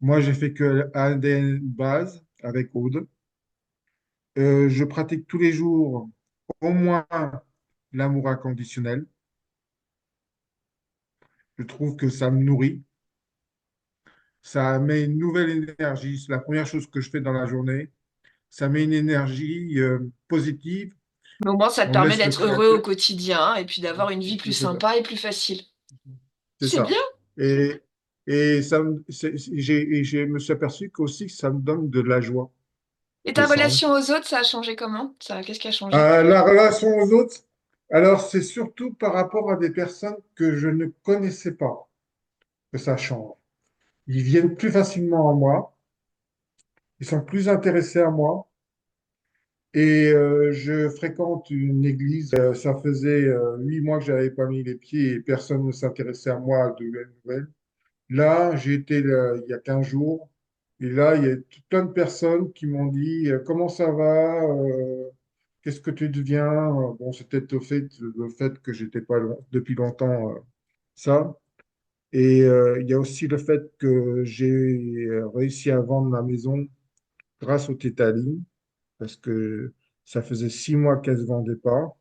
Moi, j'ai fait que ADN base avec Aude. Je pratique tous les jours au moins l'amour inconditionnel. Je trouve que ça me nourrit. Ça met une nouvelle énergie. C'est la première chose que je fais dans la journée. Ça met une énergie positive. Mais au moins, ça te On permet laisse le d'être heureux au créateur. quotidien et puis d'avoir une vie plus C'est ça. sympa et plus facile. C'est C'est bien. ça. Et, et ça me, et je me suis aperçu qu'aussi que ça me donne de la joie Et ta descendre. relation aux autres, ça a changé comment? Qu'est-ce qui a changé? La relation aux autres, alors c'est surtout par rapport à des personnes que je ne connaissais pas que ça change. Ils viennent plus facilement à moi, ils sont plus intéressés à moi. Et je fréquente une église. Ça faisait 8 mois que j'avais pas mis les pieds et personne ne s'intéressait à moi de nouvelles. Là, j'ai été il y a 15 jours. Et là, il y a plein de personnes qui m'ont dit comment ça va, qu'est-ce que tu deviens. Bon, c'est peut-être le fait que j'étais pas depuis longtemps ça. Et il y a aussi le fait que j'ai réussi à vendre ma maison grâce au Tétaline, parce que ça faisait 6 mois qu'elle ne se vendait pas.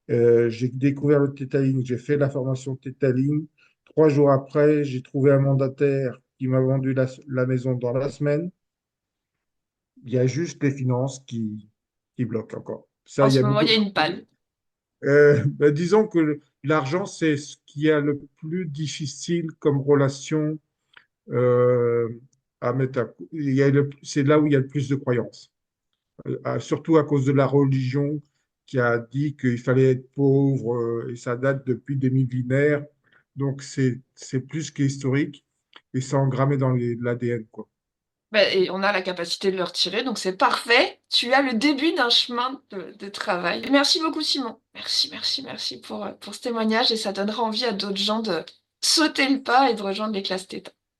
J'ai découvert le Tétaline, j'ai fait la formation Tétaline. 3 jours après, j'ai trouvé un mandataire qui m'a vendu la maison dans la semaine. Il y a juste les finances qui bloquent encore. Ça, En il y ce a moment, beaucoup il y de a une panne. Ben, disons que l'argent, c'est ce qui est le plus difficile comme relation euh, à mettre c'est là où il y a le plus de croyances. Surtout à cause de la religion qui a dit qu'il fallait être pauvre, et ça date depuis des millénaires. Donc, c'est plus qu'historique et c'est engrammé dans l'ADN, quoi. Ben, et on a la capacité de le retirer, donc c'est parfait. Tu as le début d'un chemin de travail. Merci beaucoup, Simon. Merci, merci, merci pour ce témoignage et ça donnera envie à d'autres gens de sauter le pas et de rejoindre les classes theta.